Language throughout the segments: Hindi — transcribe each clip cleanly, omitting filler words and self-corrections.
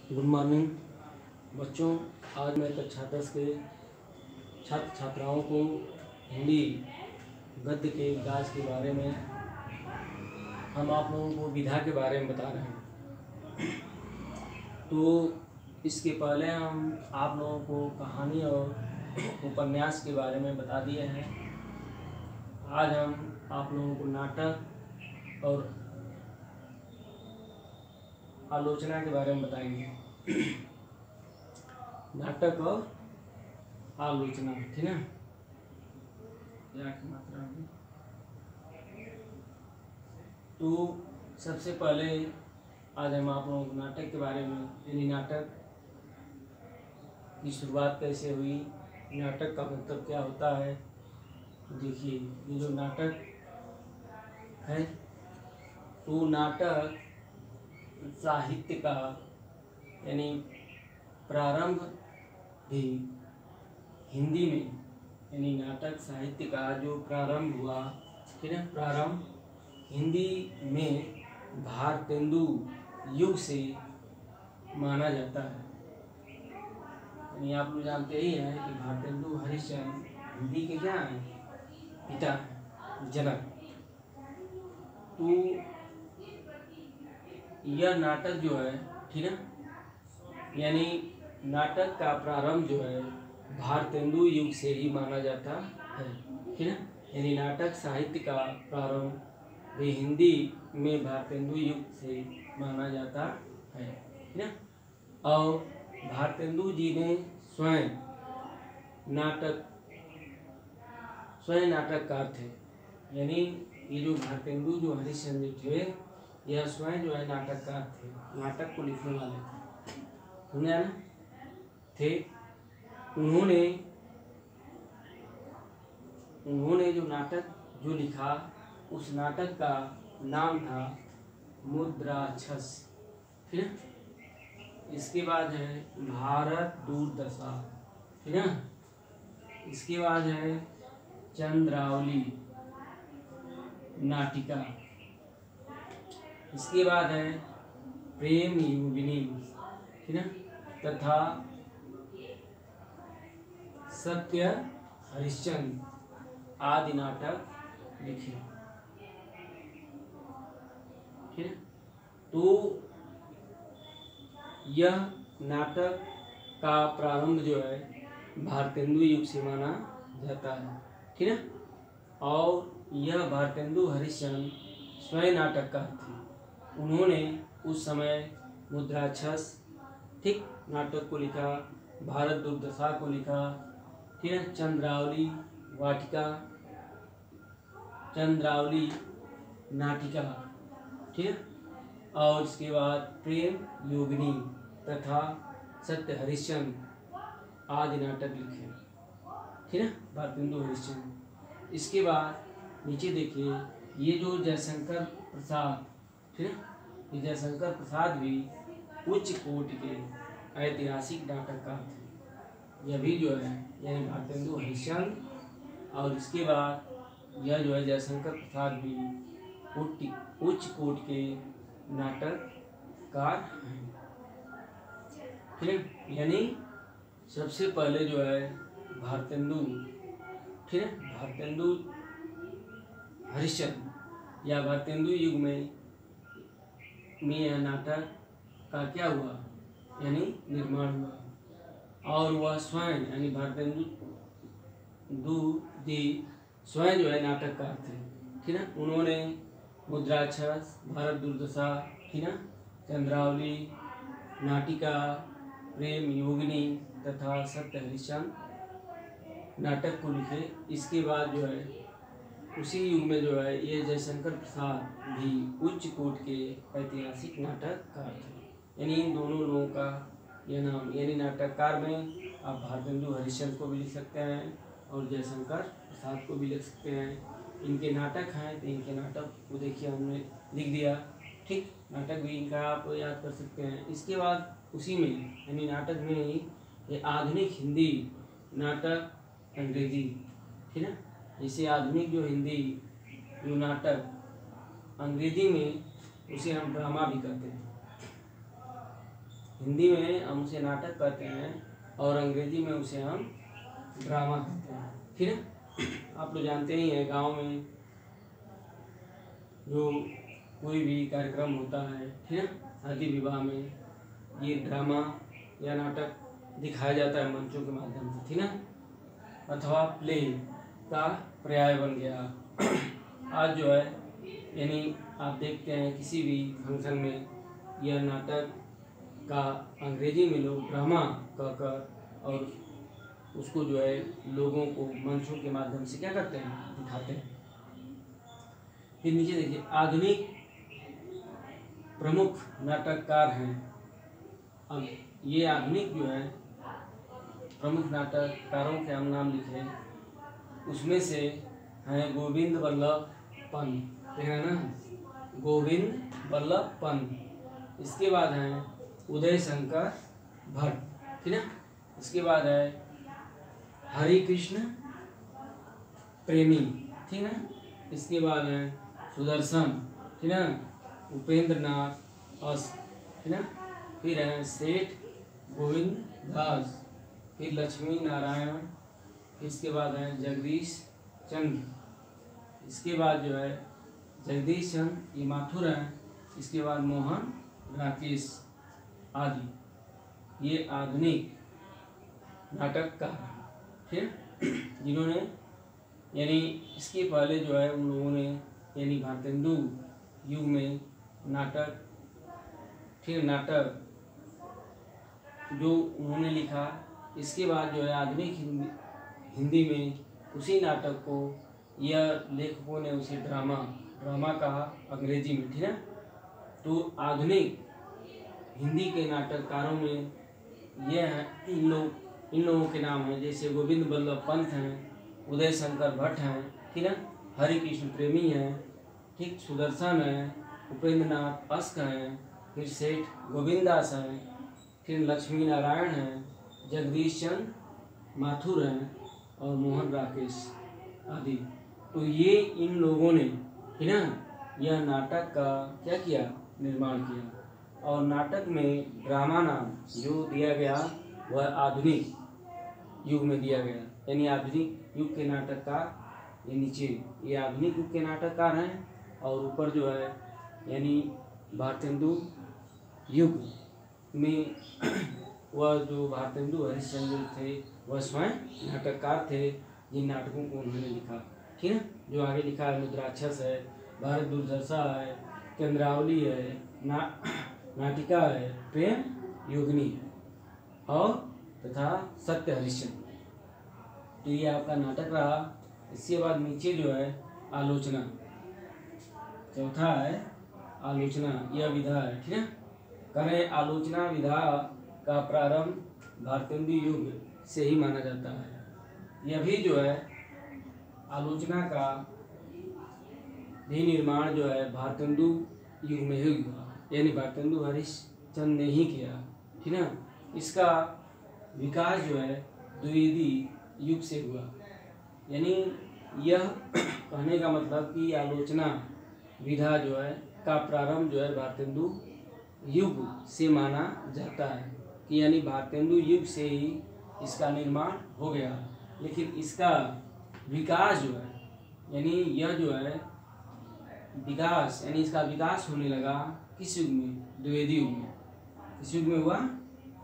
गुड मॉर्निंग बच्चों। आज मैं कक्षा 10 के छात्र छात्राओं को हिंदी गद्य के विकास के बारे में हम आप लोगों को विधा के बारे में बता रहे हैं। तो इसके पहले हम आप लोगों को कहानी और उपन्यास के बारे में बता दिए हैं। आज हम आप लोगों को नाटक और आलोचना के बारे में बताएंगे। नाटक और आलोचना, ठीक है। मात्रा में तो सबसे पहले आज हम आप लोगों को नाटक के बारे में, यानी नाटक की शुरुआत कैसे हुई, नाटक का मतलब क्या होता है। देखिए, ये जो नाटक है तो नाटक साहित्य का यानी प्रारंभ भी हिंदी में, यानी नाटक साहित्य का जो प्रारंभ हुआ, ठीक है, प्रारंभ हिंदी में भारतेंदु युग से माना जाता है। यानी आप लोग जानते ही हैं कि भारतेंदु हरिश्चंद्र हिंदी के क्या हैं, पिता हैं, जनक। तो यह नाटक जो है, ठीक है, यानी नाटक का प्रारंभ जो है भारतेंदु युग से ही माना जाता है, ठीक है। यानी नाटक साहित्य का प्रारंभ भी हिंदी में भारतेंदु युग से माना जाता है, ठीक है। और भारतेंदु जी ने स्वयं नाटककार थे। यानी ये जो भारतेंदु जो हरिश्चंद्र थे, यह स्वयं जो है नाटककार थे, नाटक को लिखने वाले थे, समझा ना, थे। उन्होंने जो नाटक जो लिखा, उस नाटक का नाम था मुद्राक्षस, ठीक है। इसके बाद है भारत दुर्दशा, ठीक है। इसके बाद है चंद्रावली नाटिका। इसके बाद है प्रेम योगिनी, ठीक है, तथा सत्य हरिश्चंद्र आदि नाटक लिखे, ठीक है। तो यह नाटक का प्रारंभ जो है भारतेंदु युग से माना जाता है, ठीक है। और यह भारतेंदु हरिश्चंद्र स्वयं नाटककार थे। उन्होंने उस समय मुद्राक्षस, ठीक, नाटक को लिखा, भारत दुर्दशा को लिखा, ठीक है, चंद्रावली नाटिका, ठीक है। और इसके बाद प्रेम योगिनी तथा सत्य हरिश्चंद्र आदि नाटक लिखे, ठीक है, भारतेंदु हरिश्चंद्र। इसके बाद नीचे देखिए, ये जो जयशंकर प्रसाद, ठीक है, ये जयशंकर प्रसाद भी उच्च कोटि के ऐतिहासिक नाटककार थे। यह भी जो है यानी भारतेंदु हरिश्चंद्र, और इसके बाद यह जो है जयशंकर प्रसाद भी उच्च कोटि के नाटककार हैं, ठीक है। यानी सबसे पहले जो है भारतेंदु, ठीक है, भारतेंदु हरिश्चंद्र या भारतेंदु युग में यह नाटक का क्या हुआ, यानी निर्माण हुआ। और वह स्वयं यानी भारतेंदु जी स्वयं जो है नाटककार थे, ठीक है। उन्होंने मुद्राक्षस, भारत दुर्दशा, ठीक है, चंद्रावली नाटिका, प्रेम योगिनी तथा सत्य हरिश्चंद्र नाटक को लिखे। इसके बाद जो है उसी युग में जो है ये जयशंकर प्रसाद भी उच्च कोटि के ऐतिहासिक नाटककार थे। यानी इन दोनों लोगों का यह नाम, यानी नाटककार में आप भारतेंदु हरिश्चंद्र को भी लिख सकते हैं और जयशंकर प्रसाद को भी लिख सकते हैं। इनके नाटक हैं तो इनके नाटक को देखिए हमने लिख दिया, ठीक, नाटक भी इनका आप याद कर सकते हैं। इसके बाद उसी में यानी नाटक में ही ये आधुनिक हिंदी नाटक अंग्रेजी, ठीक है, जैसे आधुनिक जो हिंदी जो नाटक अंग्रेजी में उसे हम ड्रामा भी कहते हैं, हिंदी में हम उसे नाटक कहते हैं और अंग्रेजी में उसे हम ड्रामा कहते हैं। ठीक है, आप लोग जानते ही हैं गांव में जो कोई भी कार्यक्रम होता है, ठीक है, शादी विवाह में ये ड्रामा या नाटक दिखाया जाता है मंचों के माध्यम से, ठीक ना, अथवा प्ले का पर्याय बन गया। आज जो है यानी आप देखते हैं किसी भी फंक्शन में यह नाटक का अंग्रेजी में लोग ड्रामा कहकर और उसको जो है लोगों को मंचों के माध्यम से क्या करते हैं, दिखाते हैं। फिर नीचे देखिए, आधुनिक प्रमुख नाटककार हैं। अब ये आधुनिक जो है प्रमुख नाटककारों के हम नाम लिखे, उसमें से हैं गोविंद वल्लभ पंत, है ना, गोविंद वल्लभ पंत। इसके बाद हैं उदय शंकर भट्ट, ठीक है। इसके बाद है हरि कृष्ण प्रेमी, ठीक है। इसके बाद है सुदर्शन, ठीक है, उपेंद्र नाथ अस, ठीक है। फिर है सेठ गोविंद दास, फिर लक्ष्मी नारायण, इसके बाद है जगदीश चंद्र, इसके बाद जो है जगदीश चंद्र ये माथुर हैं, इसके बाद मोहन राकेश आदि ये आधुनिक नाटककार, ठीक, जिन्होंने यानी इसके पहले जो है उन लोगों ने यानी भारतेंदु युग में नाटक, फिर नाटक जो उन्होंने लिखा, इसके बाद जो है आधुनिक हिंदी में उसी नाटक को यह लेखकों ने उसे ड्रामा कहा अंग्रेजी में, ठीक है। तो आधुनिक हिंदी के नाटककारों में यह है इन लोगों के नाम हैं, जैसे गोविंद वल्लभ पंत हैं, उदय शंकर भट्ट हैं, ठीक है, हरि कृष्ण प्रेमी हैं, ठीक, सुदर्शन हैं, उपेंद्र नाथ अस्क हैं, फिर सेठ गोविंदास हैं, फिर लक्ष्मी नारायण हैं, जगदीश चंद्र माथुर हैं और मोहन राकेश आदि। तो ये इन लोगों ने, है ना, यह नाटक का क्या किया, निर्माण किया। और नाटक में ड्रामा नाम जो दिया गया वह आधुनिक युग में दिया गया, यानी आधुनिक युग के नाटककार ये नीचे ये आधुनिक युग के नाटककार हैं और ऊपर जो है यानी भारतेंदु युग में वह जो भारतेंदु हरिश्चंद्र थे वह स्वयं नाटककार थे जिन नाटकों को उन्होंने लिखा, ठीक है। जो आगे लिखा है मुद्राक्षस है, भारत दुर्दशा है, चंद्रावली है, नाटिका है, प्रेम योगिनी है और तथा सत्य हरिश्चंद्र। तो ये आपका नाटक रहा। इसके बाद नीचे जो है आलोचना, चौथा है आलोचना, यह विधा है, ठीक है। करें आलोचना विधा का प्रारंभ भारतेंदु युग से ही माना जाता है। यह भी जो है आलोचना का भी निर्माण जो है भारतेंदु युग में ही हुआ, यानी भारतेंदु हरिश्चंद्र ने ही किया, ठीक ना। इसका विकास जो है द्विवेदी युग से हुआ, यानी यह कहने का मतलब कि आलोचना विधा जो है का प्रारंभ जो है भारतेंदु युग से माना जाता है कि यानी भारतेंदु युग से ही इसका निर्माण हो गया। लेकिन इसका विकास जो है यानी यह जो है विकास यानी इसका विकास होने लगा किस युग में, द्विवेदी युग में। किस युग में हुआ,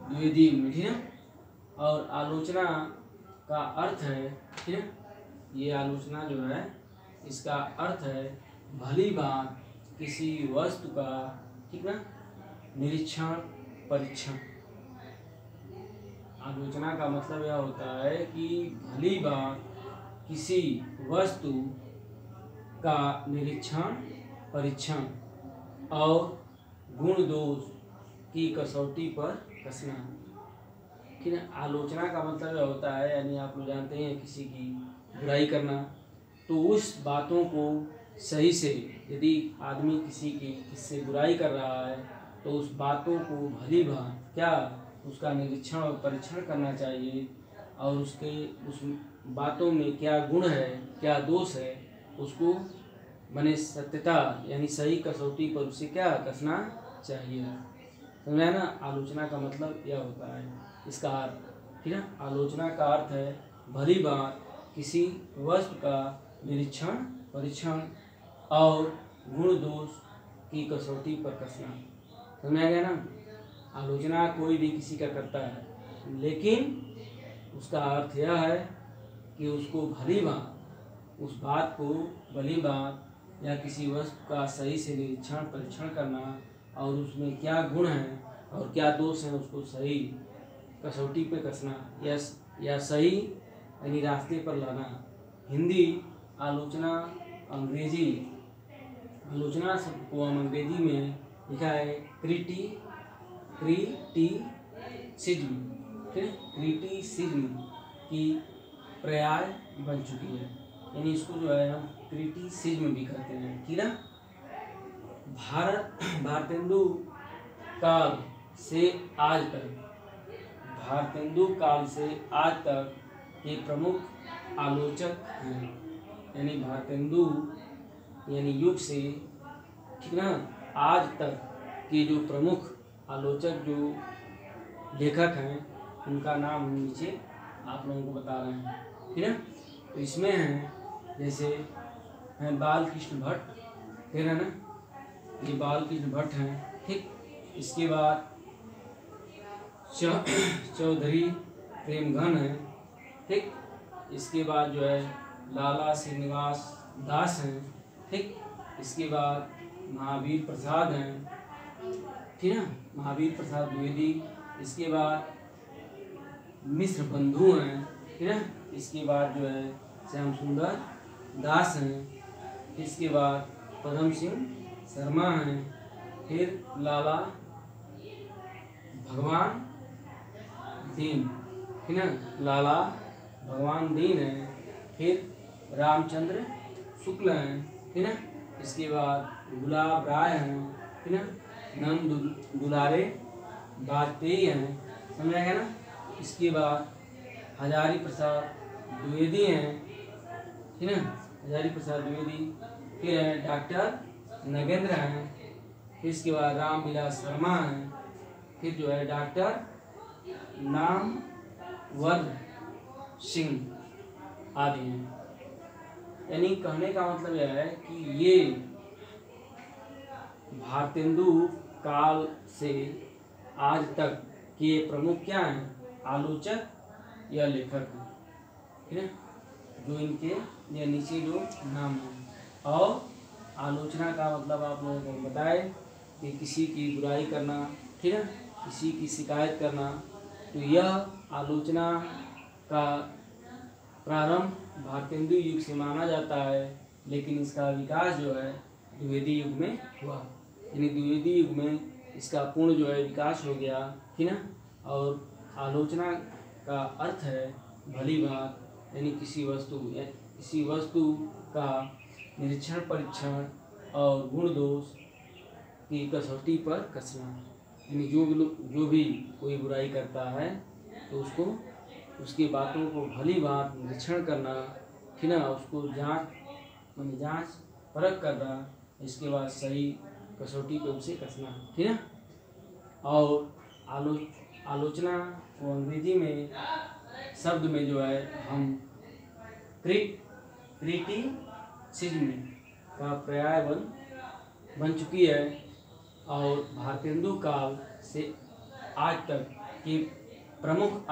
द्विवेदी युग में, ठीक है। और आलोचना का अर्थ है, ठीक है, ये आलोचना जो है इसका अर्थ है भली बात किसी वस्तु का, ठीक ना, निरीक्षण परीक्षण। आलोचना का मतलब यह होता है कि भली बात किसी वस्तु का निरीक्षण परीक्षण और गुण दोष की कसौटी पर कसना, ठीक है। आलोचना का मतलब यह होता है यानी आप लोग जानते हैं किसी की बुराई करना, तो उस बातों को सही से यदि आदमी किससे बुराई कर रहा है तो उस बातों को भली भांति क्या उसका निरीक्षण और परीक्षण करना चाहिए और उस बातों में क्या गुण है क्या दोष है उसको माने सत्यता यानी सही कसौटी पर उसे क्या कसना चाहिए। समझा ना। आलोचना का मतलब यह होता है, इसका अर्थ, ठीक है। आलोचना का अर्थ है भली बात किसी वस्तु का निरीक्षण, परीक्षण और गुण दोष की कसौटी पर कसना। समझा गया ना। आलोचना कोई भी किसी का करता है, लेकिन उसका अर्थ यह है कि उसको भली बात, उस बात को भली बात या किसी वस्तु का सही से निरीक्षण परीक्षण करना और उसमें क्या गुण है और क्या दोष है उसको सही कसौटी पे कसना या सही यानी रास्ते पर लाना। हिंदी आलोचना, अंग्रेजी आलोचना शब्द को हम अंग्रेजी में लिखा है क्रिटिसिज्म, ठीक है। क्रिटिसिज्म की पर्याय बन चुकी है, यानी इसको जो है हम क्रिटिसिज्म भी कहते हैं, ठीक है। भारतेंदु काल से आज तक, भारतेंदु काल से आज तक के प्रमुख आलोचक हैं, यानी भारतेंदु यानी युग से, ठीक ना, आज तक के जो प्रमुख आलोचक जो लेखक हैं उनका नाम हम नीचे आप लोगों को बता रहे हैं, ठीक है। तो इसमें हैं जैसे हैं बाल कृष्ण भट्ट, ठीक है ना, ये बाल कृष्ण भट्ट हैं, ठीक। इसके बाद चौधरी प्रेमघन है, ठीक। इसके बाद जो है लाला श्रीनिवास दास हैं, ठीक। इसके बाद महावीर प्रसाद हैं, ठीक है, महावीर प्रसाद द्विवेदी। इसके बाद मिश्र बंधु हैं, ठीक है। इसके बाद जो है श्याम सुंदर दास हैं। इसके बाद पदम सिंह शर्मा हैं। फिर लाला भगवान दीन, ठीक है, लाला भगवान दीन है। फिर रामचंद्र शुक्ल हैं, ठीक है। इसके बाद गुलाब राय हैं, ठीक है। नंद दुलारे वाजपेयी हैं, समझा गया ना। इसके बाद हजारी प्रसाद द्विवेदी हैं, ठीक है, हजारी प्रसाद द्विवेदी। फिर है डॉक्टर नगेंद्र हैं। फिर इसके बाद रामविलास शर्मा हैं। फिर जो है डॉक्टर नामवर सिंह आदि हैं। यानी कहने का मतलब यह है कि ये भारतेंदु काल से आज तक के प्रमुख क्या हैं, आलोचक या लेखक हैं, ठीक है, जो इनके या नीचे जो नाम हैं। और आलोचना का मतलब आप लोगों को बताए कि किसी की बुराई करना, ठीक है, किसी की शिकायत करना। तो यह आलोचना का प्रारंभ भारतेंदु युग से माना जाता है, लेकिन इसका विकास जो है द्विवेदी युग में हुआ, यानी द्विवेदी युग में इसका पूर्ण जो है विकास हो गया, ठीक है। और आलोचना का अर्थ है भली बात, यानी किसी वस्तु का निरीक्षण परीक्षण और गुण दोष की कसौटी पर कसना। यानी जो भी कोई बुराई करता है तो उसको उसकी बातों को भली बात निरीक्षण करना, ठीक है, उसको जांच परख करना, इसके बाद सही कसौटी पे उसे कसना, ठीक है। और आलोचना को अंग्रेजी में शब्द में जो है हम क्रिटिसिज्म का पर्याय बन चुकी है। और भारतेंदु काल से आज तक के प्रमुख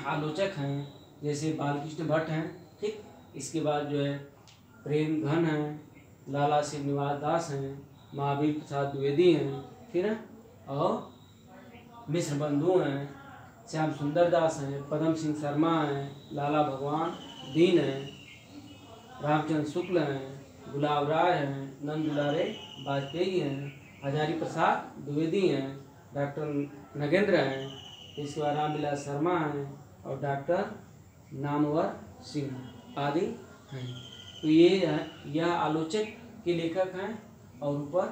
आलोचक हैं जैसे बालकृष्ण भट्ट हैं, ठीक। इसके बाद जो है प्रेमघन हैं, लाला श्रीनिवास दास हैं, महावीर प्रसाद द्विवेदी हैं, ठीक है। और मिश्र बंधु हैं, श्याम सुंदर दास हैं, पदम सिंह शर्मा हैं, लाला भगवान दीन हैं, रामचंद्र शुक्ल हैं, गुलाब राय हैं, नंद दुलारे वाजपेयी हैं, हजारी प्रसाद द्विवेदी हैं, डॉक्टर नगेंद्र हैं, इसके बाद रामविलास शर्मा हैं और डॉक्टर नामवर सिंह आदि हैं। तो यह आलोचक के लेखक हैं। और ऊपर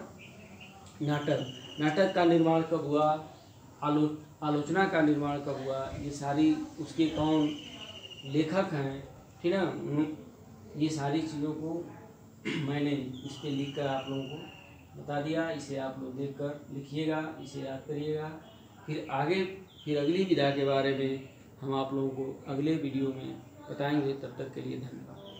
नाटक का निर्माण कब हुआ, आलोचना का निर्माण कब हुआ, ये सारी उसके कौन लेखक हैं, ठीक है, ये सारी चीज़ों को मैंने इस पर लिख कर आप लोगों को बता दिया, इसे आप लोग देखकर लिखिएगा, इसे याद करिएगा। फिर अगली विधा के बारे में हम आप लोगों को अगले वीडियो में बताएंगे। तब तक के लिए धन्यवाद।